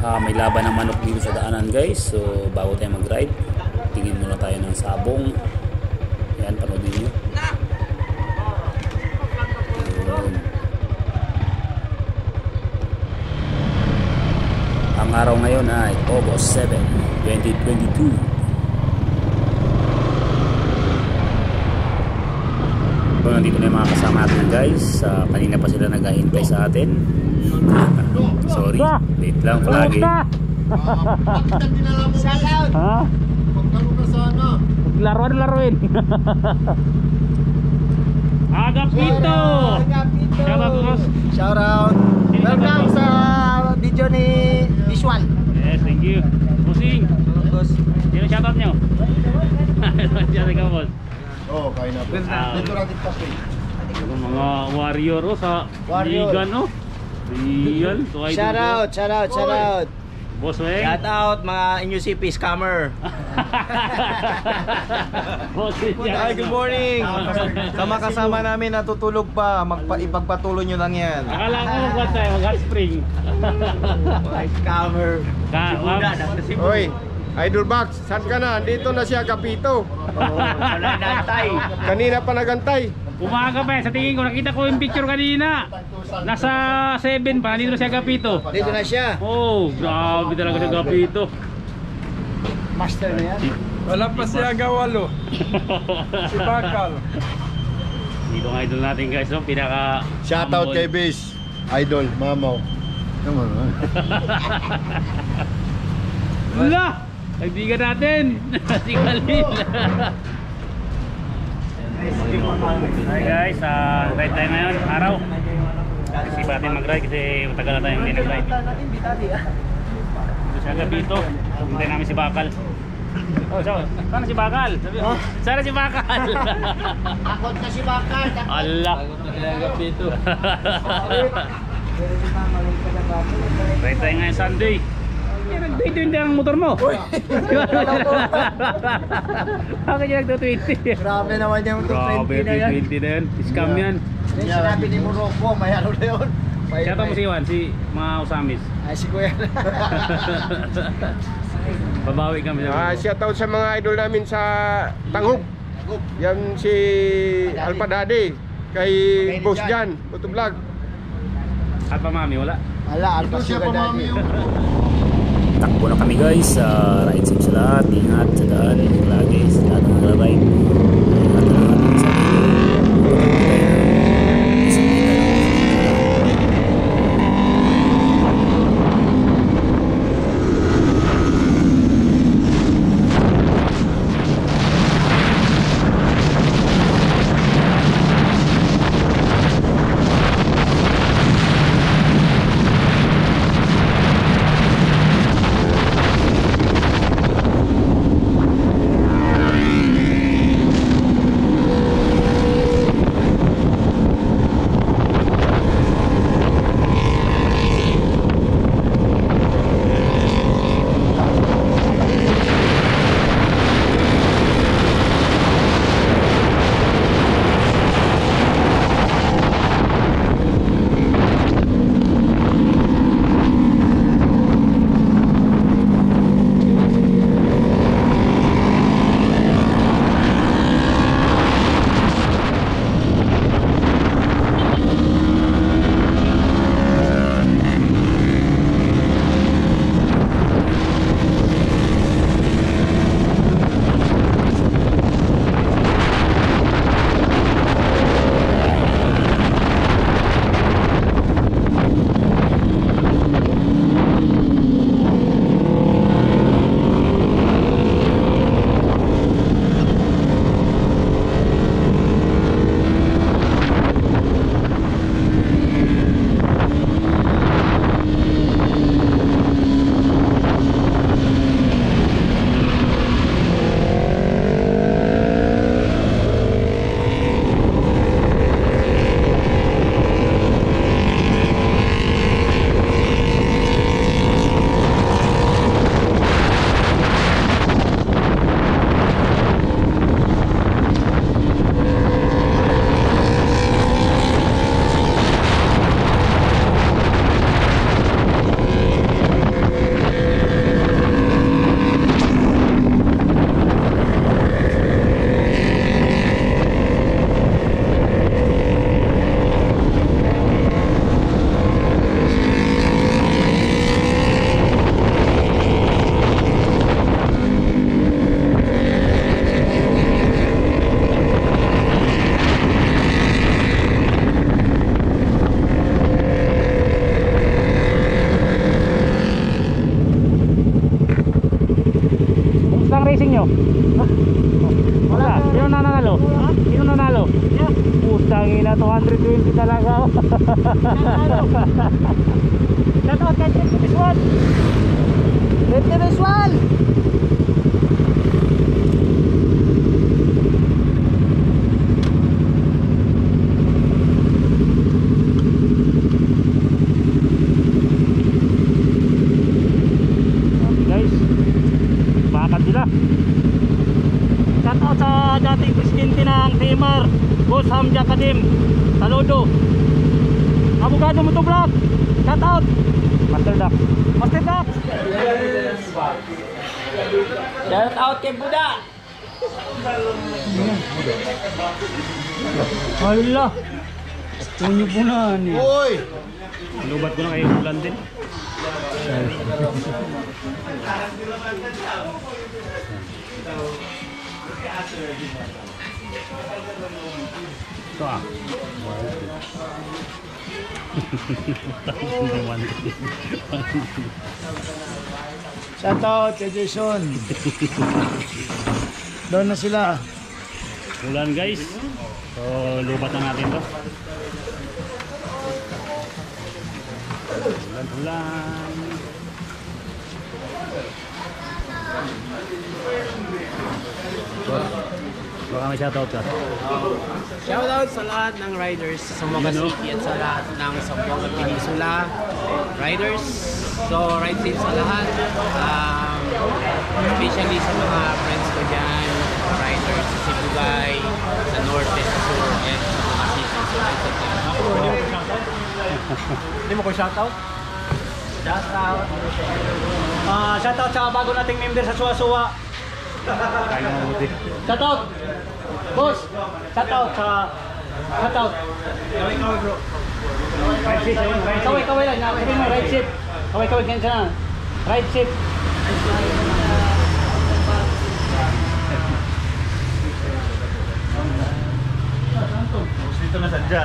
May laban ng manok dito sa daanan guys. So bago tayo mag-ride, tingin muna tayo ng sabong. Yan, panoodin nyo. Yun. Ang araw ngayon ay August 7, 2022. So, nandito na yung mga kasama natin guys. Kanina pa sila naghahintay sa atin. Sorry, late lang palagi. Shout out! Ha? Pagkalo na sana. Laruin. Agapito! Shout out boss. Shout out! Welcome sa video ni Visual. Yes, thank you. Bossing. Boss. Sino shout out nyo? Shout out boss. Oh, kain na. Dito natin pa Mga warrior sa Warrior. Ligan Real. So, Shout out. Boss Weng. Shout out mga NUCP scammer. Boss Hi, good morning. Kasama namin natutulog pa. Ipagpatuloy nyo lang yan. Akala ko mag-what tayo, mag-hot spring. Mga scammer. Oy, Idol Box, saan ka na? Dito na siya, Agapito. Wala nantay. Kanina pa nagantay. Umaga pa sa tingin ko, nakita ko yung picture kanina. Nasa 7 pa, nandito na si Agapito. Dito na siya. Oh, grabe talaga si Agapito. Master na yan. Wala pa si Agawalo. Si Bakal. Dito ang idol natin guys, no? Pinaka Shoutout kay Bis. Idol, Mamaw. Wala! Kaibigan natin! Si Khalil! Hi guys, ride tayo ngayon, araw. Kasi pa natin mag-ride kasi matagal na tayo hindi nag-ride. Ito siya Agapito, hintay namin si Bakal. Oh, sana si Bakal? Sana si Bakal? Akot na si Bakal. Allah! Agapito. Ride tayo ngayon Sunday. Nag-20 ang motor mo. Bakit yung nag-20? Grabe naman yung 220 na yan. 20 na yan. Scam yan. Yung sinabi ni Morocco, may ano na yun. Kaya mo si Juan, si mga Usamis. Ay, si Kuya. Babawi kami sa Shoutout sa mga idol namin sa Tanghug. Yan si Alpha Daddy. Kay Boss Jan, Motovlog. At pa mami, wala? Ala, Alpha Sugar Daddy. Takbo na kami guys. Ride safe sa lahat. Ingat sa daan. Lagi sa lahat ng ride. Ingat na natin sa racing nyo? Wala. Sino nanalo? Sino nanalo? Putang ina, 220 talaga. Shout out kay Tito Visual. Tito Visual. Guys, bakit sila? Shout out sa dating presidente ng Timar, Boss Hamja Kadim. Saludo. Abogado mo to, bro. Shout out. Master Duck. Master Duck. Shout out kay Buda. Hala. Punyo po na ni. Uy! Lubat ko na kayo ulan din. Ito ah. Shout out kay Jason. Doon na sila. Ulan guys. So lubat na natin to. Ulan. Baka may shoutout ka. Shoutout sa lahat ng riders sa Zamboanga City at sa lahat ng Zamboanga Peninsula riders. So ride safe sa lahat. Especially sa mga friends ko dyan, riders sa Sibugay, sa Norte, sa Sur, and sa mga city. So ride safe lang. Hindi mo ko shout out? Shout out. Shout out sa bago nating member sa Suwa-Suwa. Kaya mabuti. Shout out. Boss, shout out sa shout out. Kaway bro. Ride safe ayun, ride safe. Kaway lang, sabihin mo ride safe. Kaway ganyan sana. Ride safe. Dito na sadya.